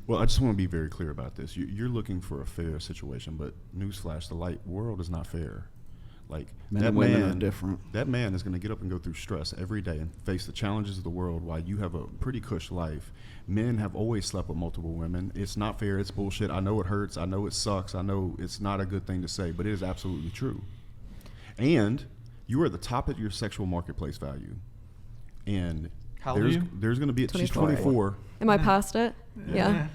Well, I just want to be very clear about this. You're looking for a fair situation, but newsflash, the world is not fair. Like Men and women are different. That man is going to get up and go through stress every day and face the challenges of the world while you have a pretty cush life. Men have always slept with multiple women. It's not fair. It's bullshit. I know it hurts. I know it sucks. I know it's not a good thing to say, but it is absolutely true. And you are at the top of your sexual marketplace value. And how old are you? There's going to be, she's 24. Am I past it? Yeah.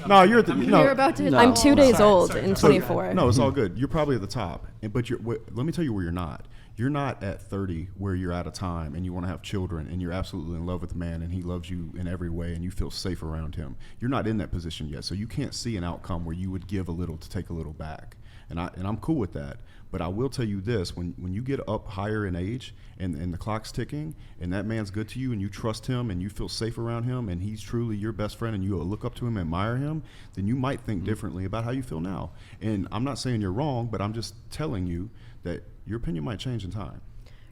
No, you're at the. No, you're about to hit I'm 2 days old sorry. in 24. No, it's all good. You're probably at the top, but let me tell you where you're not. You're not at 30 where you're out of time and you want to have children and you're absolutely in love with the man and he loves you in every way and you feel safe around him. You're not in that position yet, so you can't see an outcome where you would give a little to take a little back. And I'm cool with that. But I will tell you this, when you get up higher in age and the clock's ticking and that man's good to you and you trust him and you feel safe around him and he's truly your best friend and you look up to him and admire him, then you might think differently about how you feel now. And I'm not saying you're wrong, but I'm just telling you that your opinion might change in time.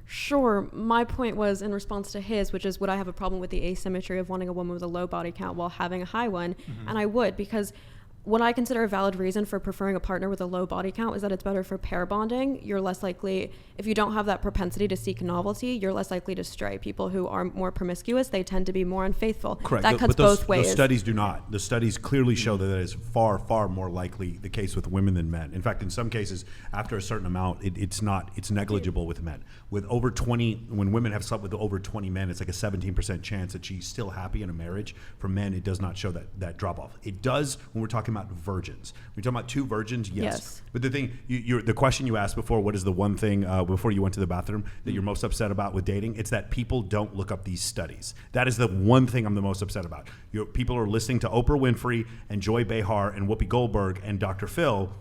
Sure. My point was in response to his, which is, would I have a problem with the asymmetry of wanting a woman with a low body count while having a high one? Mm-hmm. And I would, because what I consider a valid reason for preferring a partner with a low body count is that it's better for pair bonding. You're less likely, if you don't have that propensity to seek novelty, you're less likely to stray. People who are more promiscuous, they tend to be more unfaithful. Correct. That cuts both ways. Those studies do not. The studies clearly show that is far, far more likely the case with women than men. In fact, in some cases, after a certain amount, it's negligible with men. With over 20, when women have slept with over 20 men, it's like a 17% chance that she's still happy in a marriage. For men, it does not show that drop off. It does when we're talking about virgins. We're talking about 2 virgins, yes. But the thing, the question you asked before, what is the one thing before you went to the bathroom that you're most upset about with dating? It's that people don't look up these studies. That is the one thing I'm the most upset about. People are listening to Oprah Winfrey and Joy Behar and Whoopi Goldberg and Dr. Phil,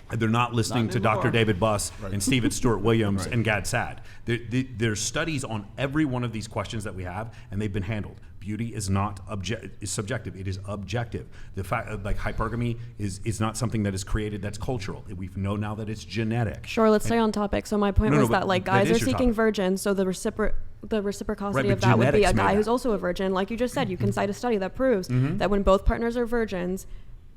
and they're not listening to Dr. David Buss and Stephen Stewart Williams and Gad Saad. There's studies on every one of these questions that we have, and they've been handled. Beauty is not is subjective. It is objective. The fact, like hypergamy, is not something that is created. That's cultural. We know now that it's genetic. Sure. Let's stay on topic. So my point was that guys are seeking virgins. So the reciprocity of that would be a guy who's also a virgin. Like you just said, you can cite a study that proves that when both partners are virgins,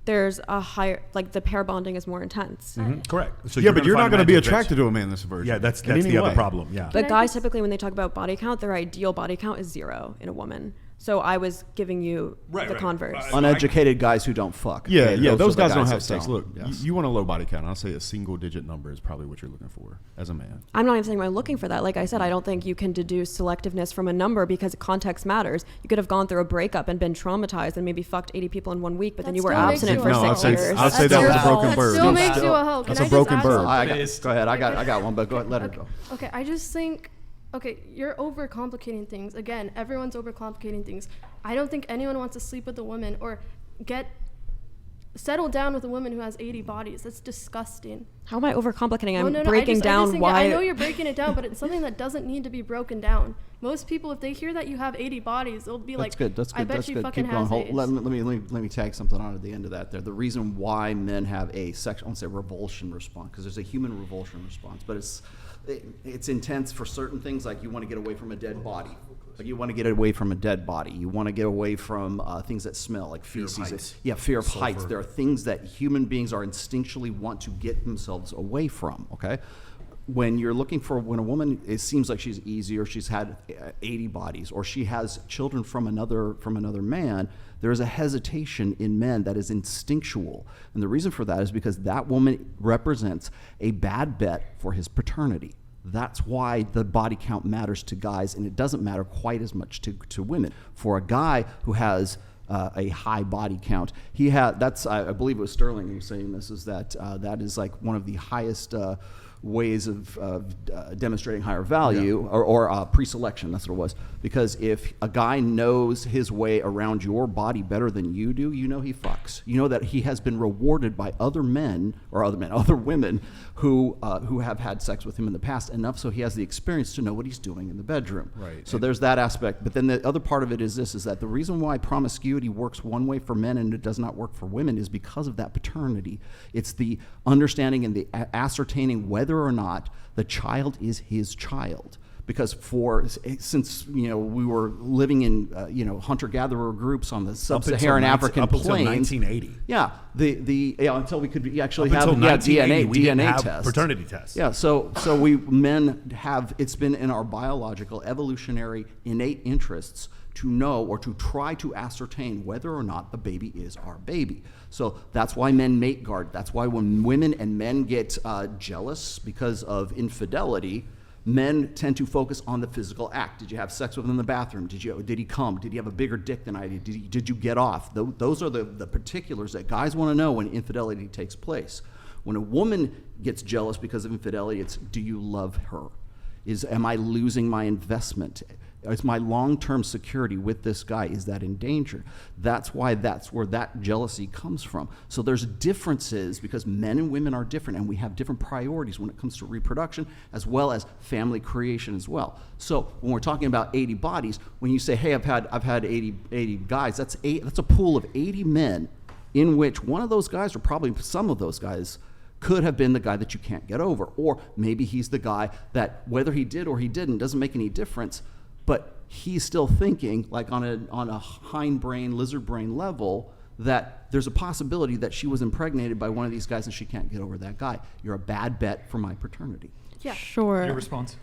there's a higher, the pair bonding is more intense. Mm-hmm. Correct. So but you're not going to be attracted to a man that's a virgin. Yeah, that's the other problem. Yeah. But guys typically, when they talk about body count, their ideal body count is 0 in a woman. So I was giving you the converse. Uneducated guys who don't fuck. Yeah, those guys don't have sex. Look, you want a low body count. I'll say a single-digit number is probably what you're looking for as a man. I'm not even saying I'm looking for that. Like I said, I don't think you can deduce selectiveness from a number because context matters. You could have gone through a breakup and been traumatized and maybe fucked 80 people in 1 week, but then you were abstinent for 6 years. I'll say that was a broken bird. That still makes you a hoe. That's a broken bird. Go ahead. I got one, but go ahead. Let her go. Okay, I just think... Okay, you're overcomplicating things. Again, everyone's overcomplicating things. I don't think anyone wants to sleep with a woman or settle down with a woman who has 80 bodies. That's disgusting. How am I overcomplicating? I'm breaking down why... I know you're breaking it down, but it's something that doesn't need to be broken down. Most people, if they hear that you have 80 bodies, they'll be That's good. I bet you fucking has AIDS. Let me tag something on at the end of that there. The reason why men have a sexual, I won't say revulsion response, because there's a human revulsion response, but it's intense for certain things, like you want to get away from a dead body. Like you want to get away from a dead body. You want to get away from things that smell, like feces. Fear of heights. There are things that human beings are instinctually want to get themselves away from, okay? When you're looking for, when a woman, it seems like she's easy, or she's had 80 bodies, or she has children from another man, there is a hesitation in men that is instinctual. And the reason for that is because that woman represents a bad bet for his paternity. That's why the body count matters to guys, and it doesn't matter quite as much to women. For a guy who has a high body count, I believe it was Sterling who was saying this, is that that is like one of the highest ways of demonstrating higher value, or pre-selection, that's what it was. Because if a guy knows his way around your body better than you do, you know he fucks. You know that he has been rewarded by other women who have had sex with him in the past, enough so he has the experience to know what he's doing in the bedroom. Right. So there's that aspect. But then the other part of it is this, is that the reason why promiscuity works one way for men and it does not work for women is because of that paternity. It's the understanding and the ascertaining whether or not the child is his child. because since we were living in hunter-gatherer groups on the sub-Saharan African plains until 1980. Yeah, until we could actually up have until 1980, we didn't DNA have tests, paternity tests. Yeah, so men have, it's been in our biological, evolutionary, innate interests to know or to try to ascertain whether or not the baby is our baby. So that's why men mate guard. That's why when women and men get jealous because of infidelity, men tend to focus on the physical act. Did you have sex with him in the bathroom? Did he come? Did he have a bigger dick than I did? Did you get off? Those are the particulars that guys want to know when infidelity takes place. When a woman gets jealous because of infidelity, it's, do you love her? Am I losing my investment? Is my long-term security with this guy, is that in danger? That's where that jealousy comes from. So there's differences because men and women are different, and we have different priorities when it comes to reproduction as well as family creation as well. So when we're talking about 80 bodies, when you say, hey, I've had 80 guys, that's a pool of 80 men in which one of those guys, or probably some of those guys, could have been the guy that you can't get over. Or maybe he's the guy that whether he did or he didn't doesn't make any difference, but he's still thinking, like on a hindbrain, lizard brain level, that there's a possibility that she was impregnated by one of these guys and she can't get over that guy. You're a bad bet for my paternity. Yeah. Sure. Your response?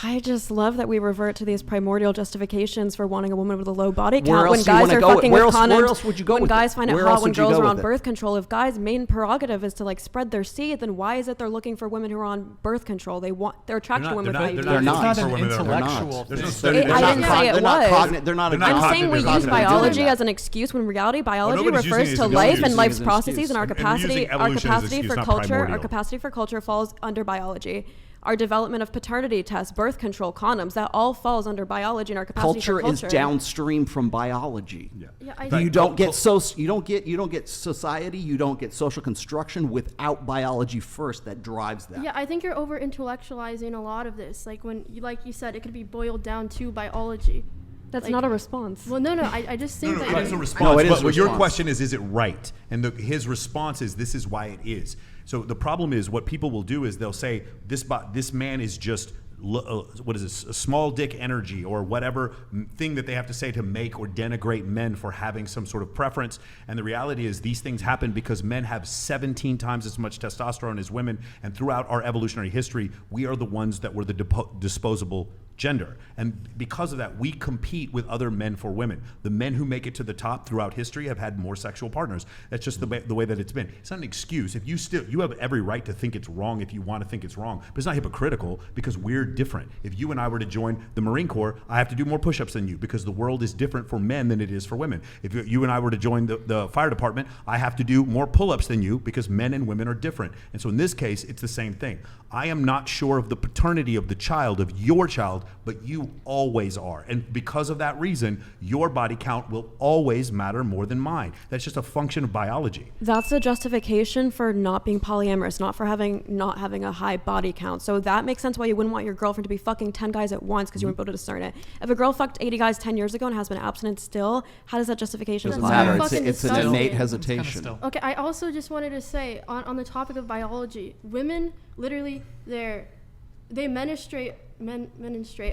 I just love that we revert to these primordial justifications for wanting a woman with a low body Where count when else do you guys wanna are go with- fucking where with else- condoms. where else would you go when with guys it? find it Where hot else when would you girls go are on with it? birth control. If guys' main prerogative is to like spread their seed, then why is it they're looking for women who are on birth control? They're attracted to women with IUDs. They're not. It's not an They're not. intellectual There's no thing. study. I didn't say it was. They're not. They're not I'm saying we cognitive. use They're not biology doing that. as an excuse when in reality biology nobody's refers using it to as an life excuse. and life's Using it as an processes, excuse. and our And we're using capacity evolution as an for excuse, not culture. Our primordial. capacity for culture falls under biology. Our development of paternity tests, birth control, condoms, that all falls under biology and our capacity Culture for culture. is downstream from biology. Yeah, You don't get society, you don't get social construction without biology first that drives that. Yeah, I think you're over intellectualizing a lot of this. Like like you said, it could be boiled down to biology. That's Like- not a response. Well, no, I just think that It is a response. No, it is but a what your response. question is it right? And his response is, this is why it is. So the problem is, what people will do is they'll say, this man is just, what is this, a small dick energy or whatever thing that they have to say to make or denigrate men for having some sort of preference. And the reality is these things happen because men have 17 times as much testosterone as women. And throughout our evolutionary history, we are the ones that were the disposable gender. And because of that, we compete with other men for women. The men who make it to the top throughout history have had more sexual partners. That's just the way that it's been. It's not an excuse. If you have every right to think it's wrong if you want to think it's wrong, but it's not hypocritical because we're different. If you and I were to join the Marine Corps, I have to do more push-ups than you because the world is different for men than it is for women. If you and I were to join the fire department, I have to do more pull-ups than you because men and women are different. And so in this case, it's the same thing. I am not sure of the paternity of the child, of your child, but you always are. And because of that reason, your body count will always matter more than mine. That's just a function of biology. That's a justification for not being polyamorous, not having a high body count. So that makes sense why you wouldn't want your girlfriend to be fucking 10 guys at once because you wouldn't be able to discern it. If a girl fucked 80 guys 10 years ago and has been abstinent still, how does that justification Doesn't apply? matter. Fucking It's an disgusting. innate It's kinda hesitation. still. Okay, I also just wanted to say on the topic of biology, women literally they menstruate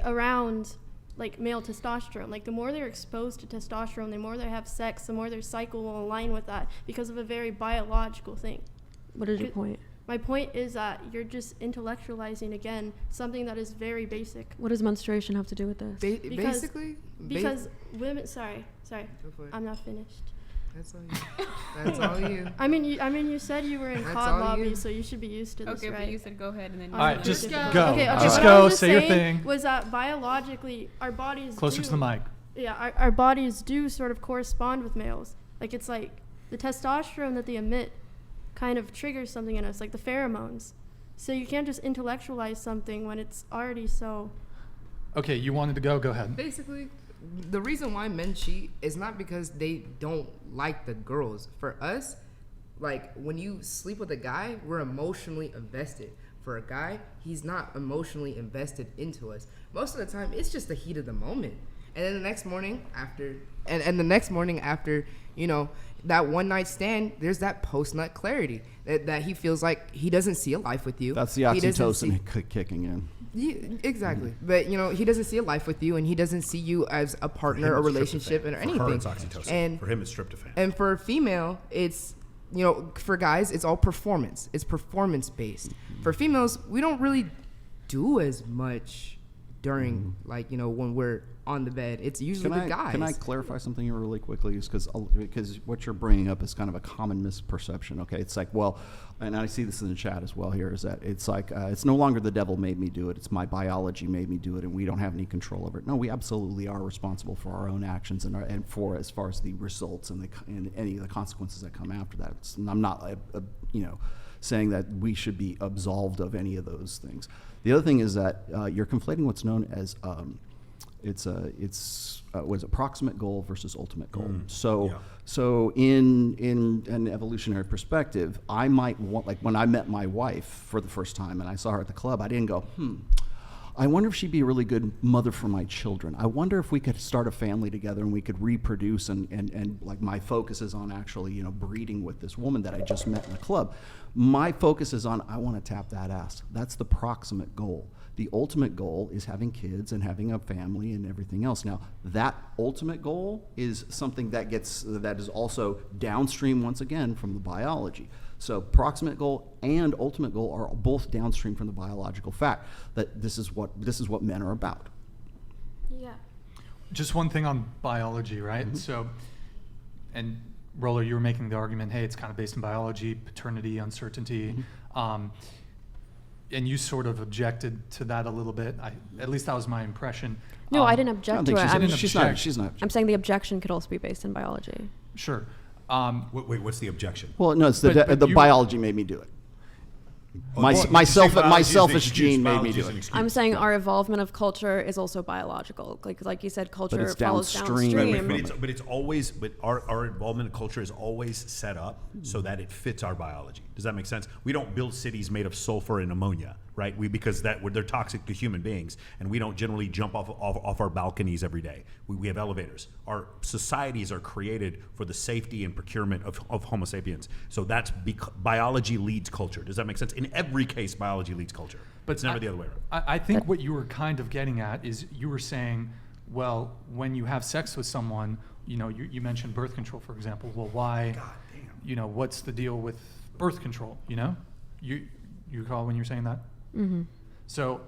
around like male testosterone. Like the more they're exposed to testosterone, the more they have sex, the more their cycle will align with that because of a very biological thing. What is your point? My point is that you're just intellectualizing again something that is very basic. What does menstruation have to do with this? Because- Basically, Because women, sorry, Go for it. I'm not finished. That's all you. That's all you. I mean, you said you were in That's COD all lobby, you. so you should be used to this, Okay, right? but you said go ahead and then. All right, just go. Okay, Just what go, I was just say your saying thing. Was that biologically our bodies Closer do, to the mic. Yeah, our bodies do sort of correspond with males. Like it's like the testosterone that they emit kind of triggers something in us, like the pheromones. So you can't just intellectualize something when it's already so. Okay, you wanted to go. Go ahead. Basically, the reason why men cheat is not because they don't like the girls. For us, like when you sleep with a guy, we're emotionally invested. For a guy, he's not emotionally invested into us. Most of the time, it's just the heat of the moment. And then the next morning after, and the next morning after, you know, that one night stand, there's that post nut clarity that he feels like he doesn't see a life with you. That's the oxytocin kicking in. Yeah, exactly. But you know, he doesn't see a life with you, and he doesn't see you as a partner or relationship or anything. For her, it's oxytocin. And for him, it's tryptophan. And for a female, it's, you know, for guys, it's all performance. It's performance based. For females, we don't really do as much during, like, you know, when we're on the bed. It's usually the guys. Can I clarify something here really quickly? Because what you're bringing up is kind of a common misperception. Okay, it's like, well, and I see this in the chat as well here, is that it's like it's no longer the devil made me do it. It's my biology made me do it, and we don't have any control over it. No, we absolutely are responsible for our own actions and for as far as the results and any of the consequences that come after that. I'm not, saying that we should be absolved of any of those things. The other thing is that you're conflating what's known as was a proximate goal versus ultimate goal. So in an evolutionary perspective, I might want, like when I met my wife for the first time and I saw her at the club, I didn't go, I wonder if she'd be a really good mother for my children. I wonder if we could start a family together and we could reproduce and like my focus is on actually, breeding with this woman that I just met in the club. My focus is on, I want to tap that ass. That's the proximate goal. The ultimate goal is having kids and having a family and everything else. Now, that ultimate goal is something that is also downstream once again from the biology. So proximate goal and ultimate goal are both downstream from the biological fact that this is what men are about. Yeah. Just one thing on biology, right? Mm-hmm. So, and Roller, you were making the argument, hey, it's kind of based in biology, paternity, uncertainty. Mm-hmm. And you sort of objected to that a little bit. At least that was my impression. No, I didn't object to it. She's not. I'm saying the objection could also be based in biology. Sure. Wait, what's the objection? Well, no, it's the biology made me do it. My selfish gene made me do it. I'm saying our evolvement of culture is also biological. Like you said, culture it's follows downstream. downstream. But our involvement in culture is always set up so that it fits our biology. Does that make sense? We don't build cities made of sulfur and ammonia, right? Because they're toxic to human beings, and we don't generally jump off our balconies every day. We have elevators. Our societies are created for the safety and procurement of Homo sapiens. So that's biology leads culture. Does that make sense? In every case, biology leads culture, but it's never the other way around. I think what you were kind of getting at is you were saying, well, when you have sex with someone, you mentioned birth control, for example. Well, why? God damn. What's the deal with birth control? You recall when you were saying that? Mm-hmm. So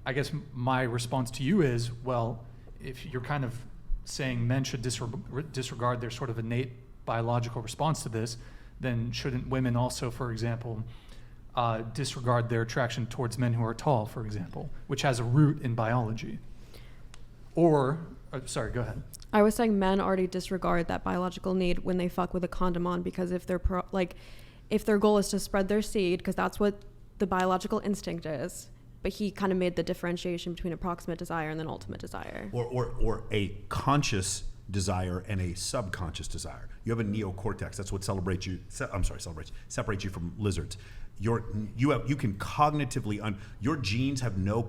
I guess my response to you is, well, if you're kind of saying men should disregard their sort of innate biological response to this, then shouldn't women also, for example, disregard their attraction towards men who are tall, for example, which has a root in biology? Or, sorry, go ahead. I was saying men already disregard that biological need when they fuck with a condom on, because if their goal is to spread their seed, because that's what the biological instinct is. But he kind of made the differentiation between a proximate desire and an ultimate desire. Or a conscious desire and a subconscious desire. You have a neocortex. That's what separates you from lizards. You can cognitively your genes have no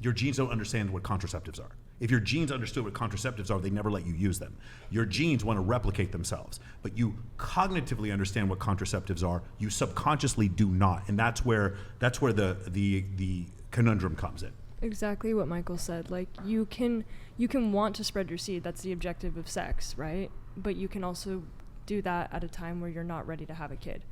your genes don't understand what contraceptives are. If your genes understood what contraceptives are, they never let you use them. Your genes want to replicate themselves, but you cognitively understand what contraceptives are. You subconsciously do not, and that's where the conundrum comes in. Exactly what Michael said. Like you can want to spread your seed. That's the objective of sex, right? But you can also do that at a time where you're not ready to have a kid.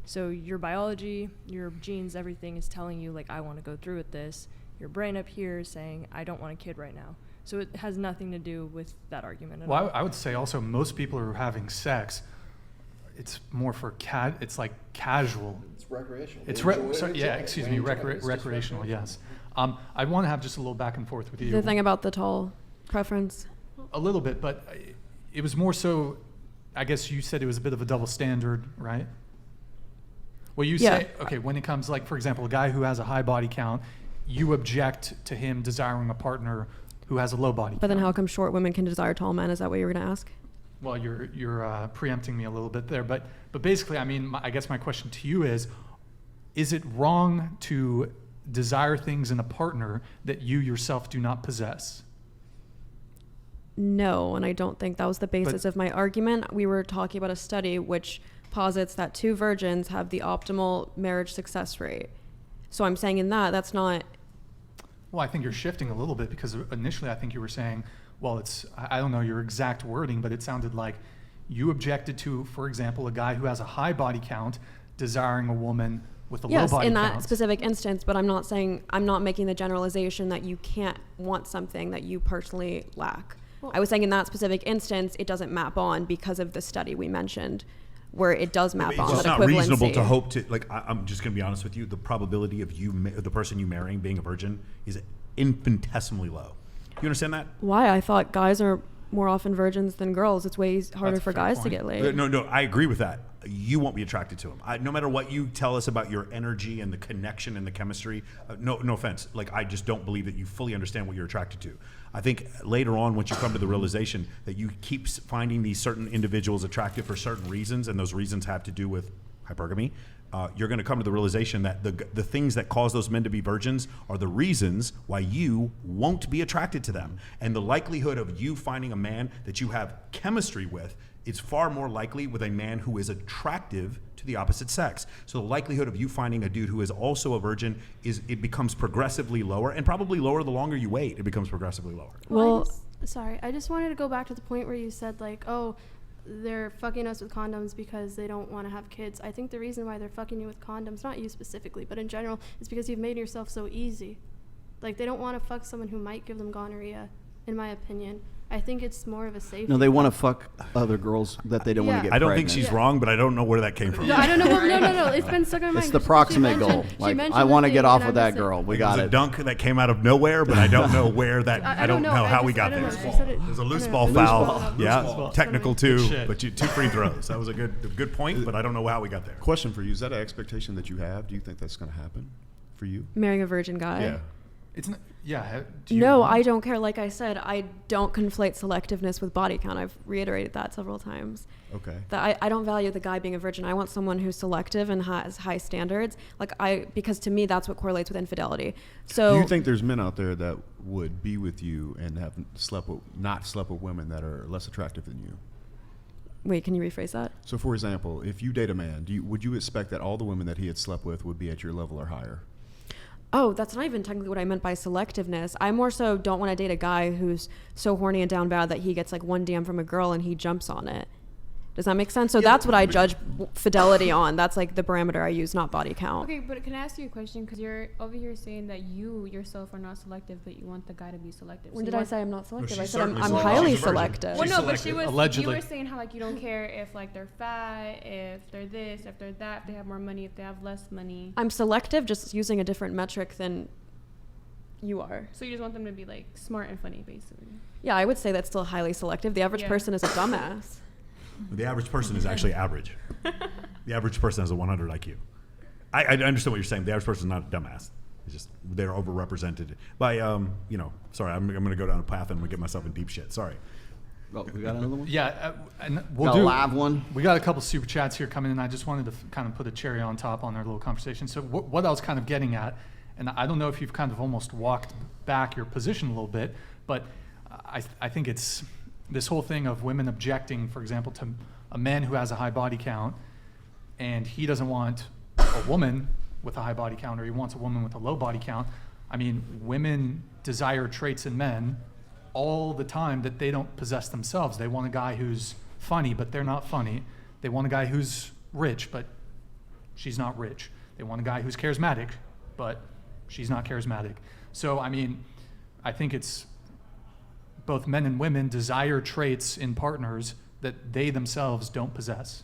So your biology, your genes, everything is telling you, like, I want to go through with this. Your brain up here is saying, I don't want a kid right now. So it has nothing to do with that argument at all. I would say also most people who are having sex, it's more for it's like casual. It's recreational. It's recreational. Yes. I want to have just a little back and forth with you. The thing about the tall preference. A little bit, but it was more so. I guess you said it was a bit of a double standard, right? Well, you say, okay, when it comes, like, for example, a guy who has a high body count, you object to him desiring a partner who has a low body count. But then how come short women can desire tall men? Is that what you were going to ask? Well, you're preempting me a little bit there, but basically, I mean, I guess my question to you is it wrong to desire things in a partner that you yourself do not possess. No, and I don't think that was the basis of my argument. We were talking about a study which posits that 2 virgins have the optimal marriage success rate. So I'm saying in that's not... Well, I think you're shifting a little bit, because initially I think you were saying, well, I don't know your exact wording, but it sounded like you objected to, for example, a guy who has a high body count desiring a woman with a low body count. Yes, in that specific instance, but I'm not making the generalization that you can't want something that you personally lack. Well, I was saying in that specific instance, it doesn't map on because of the study we mentioned, where it does map on. It's not reasonable to hope to, like, I'm just going to be honest with you, the probability of the person you marrying being a virgin is infinitesimally low. You understand that? Why? I thought guys are more often virgins than girls. It's way harder for guys to get laid. No, I agree with that. You won't be attracted to him. No matter what you tell us about your energy and the connection and the chemistry, no offense, like, I just don't believe that you fully understand what you're attracted to. I think later on, once you come to the realization that you keep finding these certain individuals attractive for certain reasons, and those reasons have to do with hypergamy, you're going to come to the realization that the things that cause those men to be virgins are the reasons why you won't be attracted to them. And the likelihood of you finding a man that you have chemistry with, it's far more likely with a man who is attractive to the opposite sex. So the likelihood of you finding a dude who is also a virgin it becomes progressively lower, and probably lower the longer you wait. It becomes progressively lower. Well, I just wanted to go back to the point where you said, like, oh, they're fucking us with condoms because they don't want to have kids. I think the reason why they're fucking you with condoms, not you specifically, but in general, is because you've made yourself so easy. Like, they don't want to fuck someone who might give them gonorrhea, in my opinion. I think it's more of a safety. No, they want to fuck other girls that they don't want to get pregnant. I don't pregnant. think she's wrong, but I don't know where that came from. No, I don't know. No. It's been stuck in my mind. It's the proximate goal. Like, I want to get off of that girl. We got it. It was a dunk that came out of nowhere, but I don't know where that. I don't know how we got there. There's a loose ball foul. Yeah, technical too, but 2 free throws. That was a good point, but I don't know how we got there. Question for you: is that an expectation that you have? Do you think that's going to happen for you? Marrying a virgin guy? Yeah. It's not, no, I don't care. Like I said, I don't conflate selectiveness with body count. I've reiterated that several times. Okay. That I don't value the guy being a virgin. I want someone who's selective and has high standards. Because to me, that's what correlates with infidelity. So do you think there's men out there that would be with you and have not slept with women that are less attractive than you? Wait, can you rephrase that? So, for example, if you date a man, would you expect that all the women that he had slept with would be at your level or higher? Oh, that's not even technically what I meant by selectiveness. I more so don't want to date a guy who's so horny and down bad that he gets like one DM from a girl and he jumps on it. Does that make sense? So that's what I judge fidelity on. That's like the parameter I use, not body count. Okay, but can I ask you a question? Because you're over here saying that you yourself are not selective, but you want the guy to be selective. When did I say I'm not selective? No, I said I'm highly selective. Well, no, but she was allegedly. You were saying how like you don't care if like they're fat, if they're this, if they're that, if they have more money, if they have less money. I'm selective, just using a different metric than you are. So you just want them to be like smart and funny, basically. Yeah, I would say that's still highly selective. The average person is a dumbass. The average person is actually average. The average person has a 100 IQ. I understand what you're saying. The average person is not a dumbass. It's just they're overrepresented by, sorry, I'm going to go down a path and I'm going to get myself in deep shit. Sorry. Oh, we got another one? Yeah, and we'll do a live one. We got a couple super chats here coming in. I just wanted to kind of put a cherry on top on our little conversation. So what I was kind of getting at, and I don't know if you've kind of almost walked back your position a little bit, but I think it's this whole thing of women objecting, for example, to a man who has a high body count, and he doesn't want a woman with a high body count, or he wants a woman with a low body count. I mean, women desire traits in men all the time that they don't possess themselves. They want a guy who's funny, but they're not funny. They want a guy who's rich, but she's not rich. They want a guy who's charismatic, but she's not charismatic. So, I mean, I think it's both men and women desire traits in partners that they themselves don't possess.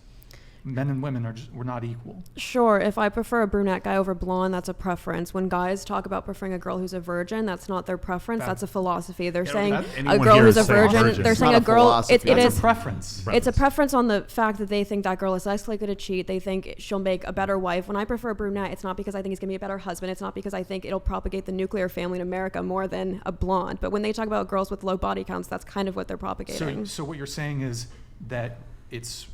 Men and women we're not equal. Sure, if I prefer a brunette guy over blonde, that's a preference. When guys talk about preferring a girl who's a virgin, that's not their preference, that's a philosophy. They're saying a girl who's a virgin, they're saying a girl, it is a preference. It's a preference on the fact that they think that girl is less likely to cheat, they think she'll make a better wife. When I prefer a brunette, it's not because I think he's going to be a better husband, it's not because I think it'll propagate the nuclear family in America more than a blonde. But when they talk about girls with low body counts, that's kind of what they're propagating. So what you're saying is that it's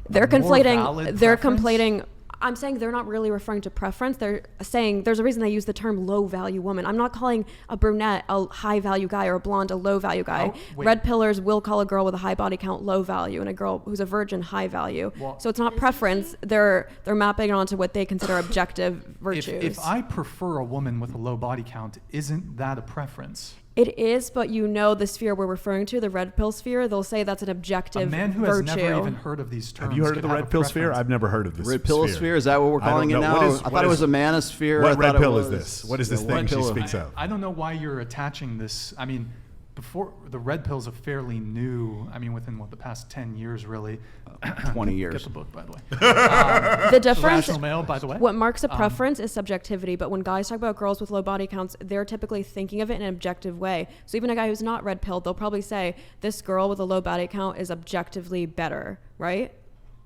they're conflating. I'm saying they're not really referring to preference. They're saying there's a reason they use the term low value woman. I'm not calling a brunette a high value guy or a blonde a low value guy. Red pillars will call a girl with a high body count low value and a girl who's a virgin high value. Well, so it's not preference. They're mapping it onto what they consider objective virtues. If I prefer a woman with a low body count, isn't that a preference? It is, but the sphere we're referring to, the red pill sphere, they'll say that's an objective virtue. A man who has never even heard of these terms. Have you heard of the red pill sphere? I've never heard of this red pill sphere. Is that what we're calling it now? I thought it was a manosphere. What red pill is this? What is this thing she speaks of? I don't know why you're attaching this. I mean, before the red pill's a fairly new. I mean, within the past 10 years, really. 20 years. Get the book, by the way. The difference. Rational male, by the way. What marks a preference is subjectivity, but when guys talk about girls with low body counts, they're typically thinking of it in an objective way. So even a guy who's not red pilled, they'll probably say this girl with a low body count is objectively better, right?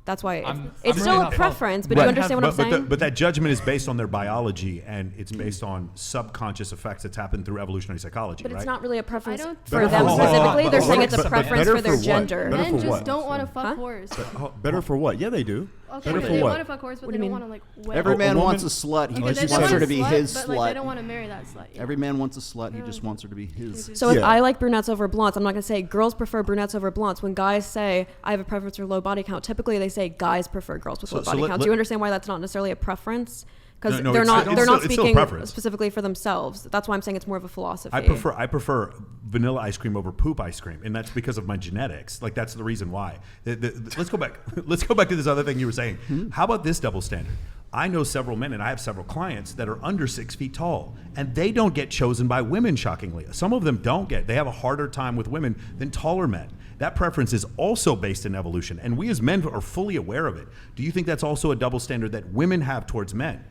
That's why it's still a preference, but you understand what I'm saying? But that judgment is based on their biology, and it's based on subconscious effects that's happened through evolutionary psychology, But right? it's not really a preference for Better them for specifically. what? They're saying it's a But preference better for their for what? gender. Better Men for just what? don't want to fuck whores. Better for what? Yeah, they do. Okay, Better but for they what? want to fuck whores, but What they do you don't mean? want to wed. Every man woman- wants a slut. He Okay, just they wants her want to a be slut, his but slut. they don't want to marry that slut. Yeah. Every man wants a slut. He just wants her to be his. So if Yeah. I like brunettes over blondes, I'm not going to say girls prefer brunettes over blondes. When guys say I have a preference for low body count, typically they say guys prefer girls with low body count. Do you understand why that's not necessarily a preference? Because No, they're it's not still- they're not it's still a speaking preference. specifically for themselves. That's why I'm saying it's more of a philosophy. I prefer vanilla ice cream over poop ice cream, and that's because of my genetics. Like that's the reason why. Let's go back. Let's go back to this other thing you were saying. How about this double standard? I know several men, and I have several clients that are under 6 feet tall, and they don't get chosen by women. Shockingly, some of them don't get. They have a harder time with women than taller men. That preference is also based in evolution, and we as men are fully aware of it. Do you think that's also a double standard that women have towards men?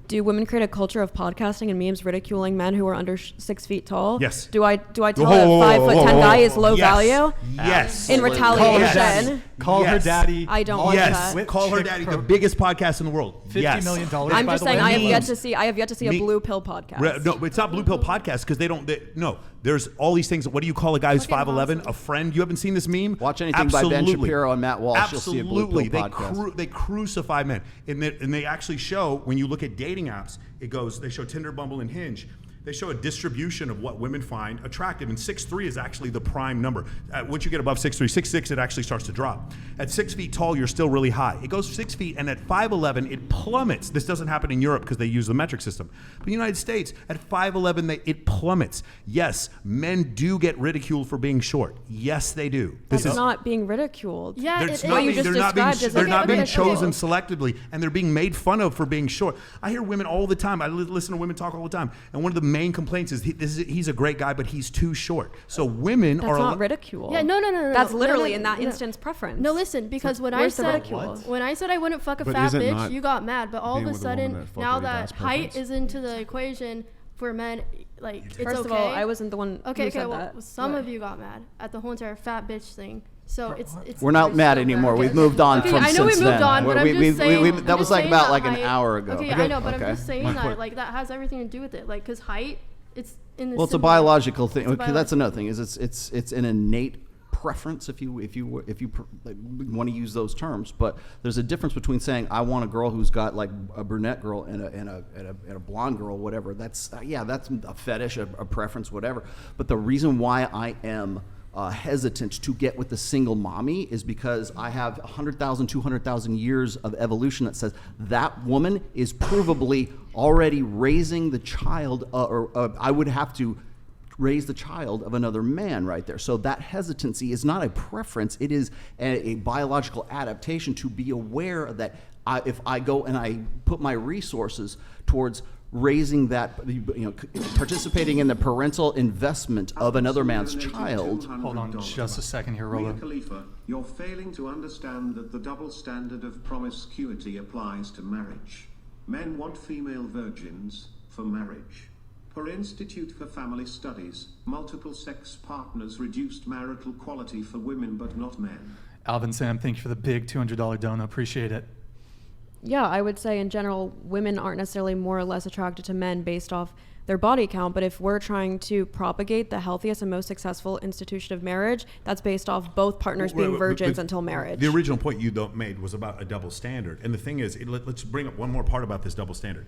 Do women create a culture of podcasting and memes ridiculing men who are under 6 feet tall? Yes. Do I tell a 5'10" guy is low Yes. value? Yes. In retaliation? Call her Yes. daddy. I don't want Yes. that. Call her daddy. The biggest podcast in the world. $50 Yes. million, I'm by just the saying way. I have yet Memes. to see a Me- blue pill podcast. No, it's not blue pill podcast because they don't. No, there's all these things. What do you call a guy who's Fucking 5'11"? awesome. A friend? You haven't seen this meme? Watch anything by Ben Absolutely. Shapiro and Matt Walsh. You'll see Absolutely. a Blue Pill podcast. They crucify men, and they actually show when you look at dating apps. It goes. They show Tinder, Bumble, and Hinge. They show a distribution of what women find attractive, and 6'3" is actually the prime number. Once you get above 6'3", 6'6", it actually starts to drop. At 6 feet tall, you're still really high. It goes 6 feet, and at 5'11", it plummets. This doesn't happen in Europe because they use the metric system. But in the United States, at 5'11", it plummets. Yes, men do get ridiculed for being short. Yes, they do. That's not being ridiculed. Yeah, They're it not is. being, they're not being, described as they're a- not Okay, being okay, chosen okay. selectively, and they're being made fun of for being short. I hear women all the time. I listen to women talk all the time, and one of the main complaints is he's a great guy, but he's too short. So women That's are not ridicule. Yeah, no. That's no, literally no, in that no. instance preference. No, listen, because when I where's the said ridicule? when I said I wouldn't fuck a But fat isn't bitch, not you got mad. But all of being a with a woman sudden, that fucked now with a that guy's height preference? is into the equation for men, like it's First okay. of all, I wasn't the one Okay, who okay. said Well, that. some What? of you got mad at the whole entire fat bitch thing. So it's We're not mad anymore. We've moved on Okay, from I know we since moved then. on, but I'm just saying. that I'm was just like saying about that like an height- hour ago. Okay, I know, but Okay. I'm just saying My that point- like that has everything to do with it. Like, cause height, it's in the. Well, it's a symbol. biological thing. It's a Okay, that's another thing. Is it's an innate preference if you want to use those terms. But there's a difference between saying I want a girl who's got like a brunette girl and a blonde girl, whatever. That's that's a fetish, a preference, whatever. But the reason why I am hesitant to get with the single mommy is because I have 100,000, 200,000 years of evolution that says that woman is provably already raising the child, I would have to raise the child of another man right there. So that hesitancy is not a preference. It is a biological adaptation to be aware that if I go and I put my resources towards raising that, participating in the parental investment of another man's child. Hold on just a second here, Rolo. Mia Khalifa, you're failing to understand that the double standard of promiscuity applies to marriage. Men want female virgins for marriage. Per Institute for Family Studies, multiple sex partners reduced marital quality for women but not men. Alvin Sam, thank you for the big $200 donut. Appreciate it. Yeah, I would say in general, women aren't necessarily more or less attracted to men based off their body count. But if we're trying to propagate the healthiest and most successful institution of marriage, that's based off both partners being virgins until marriage. The original point you made was about a double standard. And the thing is, let's bring up one more part about this double standard.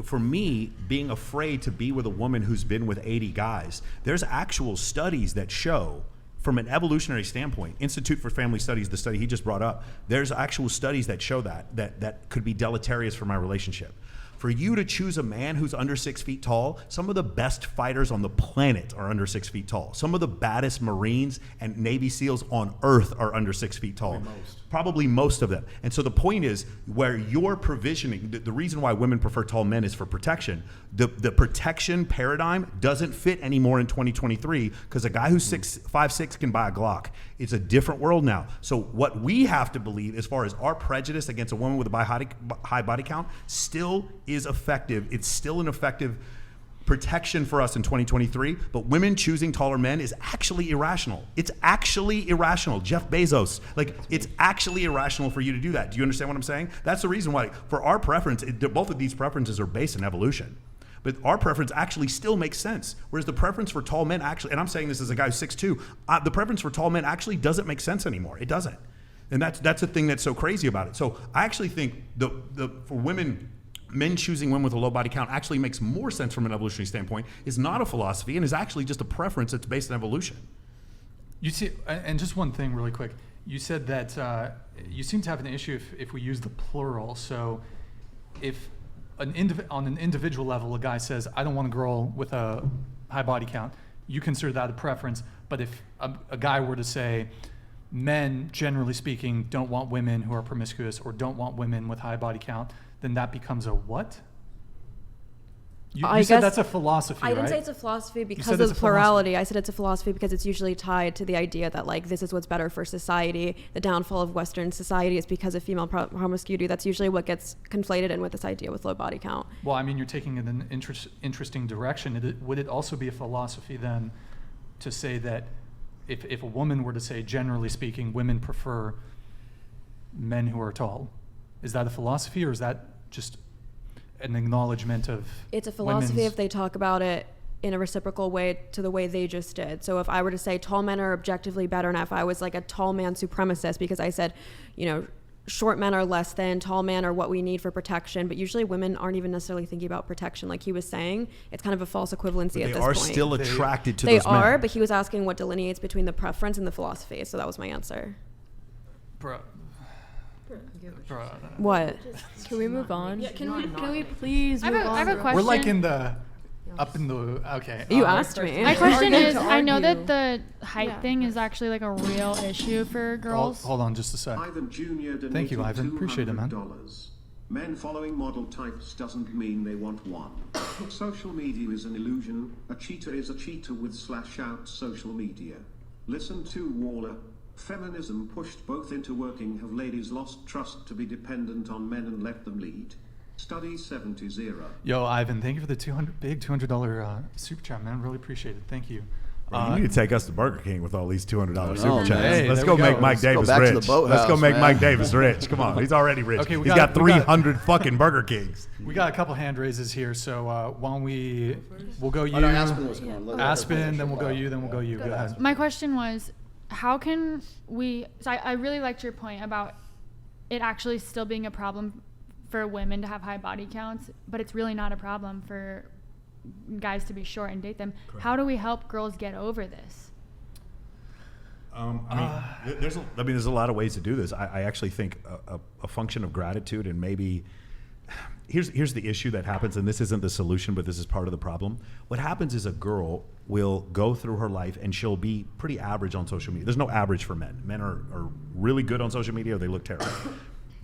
For me, being afraid to be with a woman who's been with 80 guys, there's actual studies that show, from an evolutionary standpoint, Institute for Family Studies, the study he just brought up, there's actual studies that show that could be deleterious for my relationship. For you to choose a man who's under 6 feet tall, some of the best fighters on the planet are under 6 feet tall. Some of the baddest Marines and Navy SEALs on earth are under 6 feet tall. Probably most of them. And so the point is, where you're provisioning, the reason why women prefer tall men is for protection. The protection paradigm doesn't fit anymore in 2023 because a guy who's 5'6" can buy a Glock. It's a different world now. So what we have to believe, as far as our prejudice against a woman with a high body count, still is effective. It's still an effective protection for us in 2023, but women choosing taller men is actually irrational. It's actually irrational. Jeff Bezos, it's actually irrational for you to do that. Do you understand what I'm saying? That's the reason why, for our preference, both of these preferences are based in evolution. But our preference actually still makes sense. Whereas the preference for tall men actually, and I'm saying this as a guy who's 6'2", the preference for tall men actually doesn't make sense anymore. It doesn't. And that's the thing that's so crazy about it. So I actually think for women, men choosing women with a low body count actually makes more sense from an evolutionary standpoint, is not a philosophy, and is actually just a preference that's based on evolution. You see, and just one thing really quick. You said that you seem to have an issue if we use the plural. So if on an individual level, a guy says, I don't want a girl with a high body count, you consider that a preference. But if a guy were to say, men, generally speaking, don't want women who are promiscuous or don't want women with high body count, then that becomes a what? You said that's a philosophy, I didn't right? say it's a philosophy because of plurality. I said it's a philosophy because it's usually tied to the idea that this is what's better for society. The downfall of Western society is because of female promiscuity. That's usually what gets conflated in with this idea with low body count. Well, I mean, you're taking it in an interesting direction. Would it also be a philosophy then to say that if a woman were to say, generally speaking, women prefer men who are tall, is that a philosophy, or is that just an acknowledgement of it's a philosophy if they talk about it in a reciprocal way to the way they just did. So if I were to say tall men are objectively better, and if I was like a tall man supremacist because I said, short men are less than, tall men are what we need for protection, but usually women aren't even necessarily thinking about protection. Like he was saying, it's kind of a false equivalency at this point. They are still attracted to those men. They are, but he was asking what delineates between the preference and the philosophy, so that was my answer. Bro. What? Can we move on? Yeah, can we please move on? I have a question. We're like okay. You asked me. My question is, I know that the height thing is actually like a real issue for girls. Hold on just a sec. Ivan Jr. Thank you, Ivan. Appreciate it, man. Men following model types doesn't mean they want one. Social media is an illusion. A cheater is a cheater with /out social media. Listen to Waller. Feminism pushed both into working. Have ladies lost trust to be dependent on men and let them lead? Study 70. Yo, Ivan, thank you for the $200 super chat, man. Really appreciate it. Thank you. You need to take us to Burger King with all these $200 super chats. Hey, Let's go make Mike Davis rich. Let's go make Mike Davis rich. Come on, he's already rich. Okay, he's got 300 fucking Burger Kings. We got a couple hand raises here, so why don't we'll go you. Oh, no, Aspen was going. Aspen, then we'll go you, then we'll go you. Go ahead. My question was, how can we? So I really liked your point about it actually still being a problem for women to have high body counts, but it's really not a problem for guys to be short and date them. Correct. How do we help girls get over this? There's a lot of ways to do this. I actually think a function of gratitude, and maybe here's the issue that happens, and this isn't the solution, but this is part of the problem. What happens is a girl will go through her life and she'll be pretty average on social media. There's no average for men. Men are really good on social media, or they look terrible.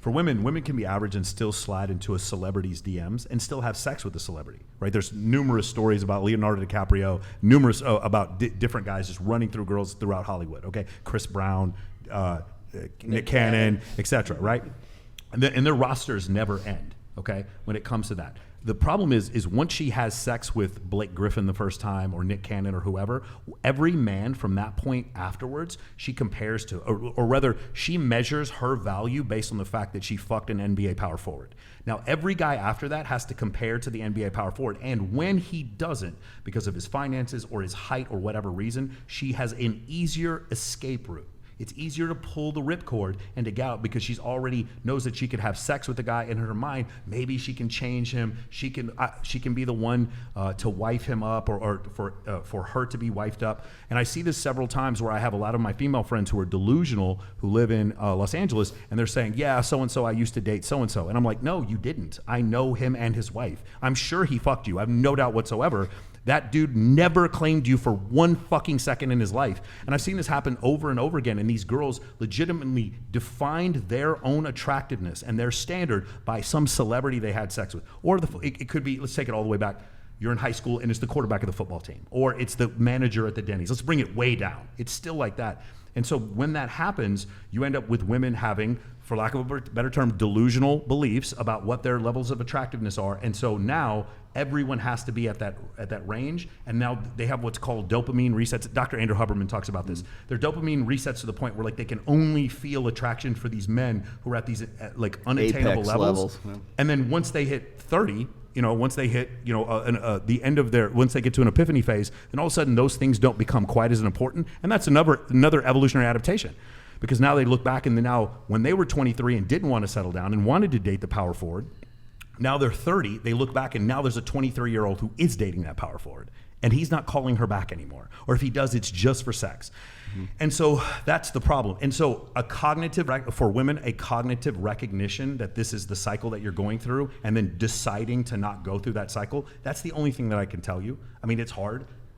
For women can be average and still slide into a celebrity's DMs and still have sex with the celebrity, right? There's numerous stories about Leonardo DiCaprio, numerous about different guys just running through girls throughout Hollywood, okay? Chris Brown, Nick Cannon, etc., right? And their rosters never end, okay, when it comes to that. The problem is once she has sex with Blake Griffin the first time, or Nick Cannon, or whoever, every man from that point afterwards, she compares to, or rather, she measures her value based on the fact that she fucked an NBA power forward. Now, every guy after that has to compare to the NBA power forward, and when he doesn't, because of his finances or his height or whatever reason, she has an easier escape route. It's easier to pull the ripcord and to get out because she's already knows that she could have sex with the guy in her mind. Maybe she can change him. She can be the one to wife him up, or for her to be wifed up. And I see this several times where I have a lot of my female friends who are delusional, who live in Los Angeles, and they're saying, yeah, so-and-so, I used to date so-and-so. And I'm like, no, you didn't. I know him and his wife. I'm sure he fucked you. I have no doubt whatsoever. That dude never claimed you for one fucking second in his life. And I've seen this happen over and over again. And these girls legitimately defined their own attractiveness and their standard by some celebrity they had sex with. Or it could be, let's take it all the way back. You're in high school and it's the quarterback of the football team. Or it's the manager at the Denny's. Let's bring it way down. It's still like that. And so when that happens, you end up with women having, for lack of a better term, delusional beliefs about what their levels of attractiveness are. And so now everyone has to be at that range. And now they have what's called dopamine resets. Dr. Andrew Huberman talks about this. Their dopamine resets to the point where like they can only feel attraction for these men who are at these like unattainable Apex levels. Yeah. And then once they hit 30, once they hit, the end of once they get to an epiphany phase, then all of a sudden those things don't become quite as important. And that's another evolutionary adaptation. Because now they look back and now when they were 23 and didn't want to settle down and wanted to date the power forward, now they're 30, they look back and now there's a 23-year-old who is dating that power forward. And he's not calling her back anymore. Or if he does, it's just for sex. Mm-hmm. And so that's the problem. And so for women, a cognitive recognition that this is the cycle that you're going through and then deciding to not go through that cycle, that's the only thing that I can tell you. I mean, it's hard.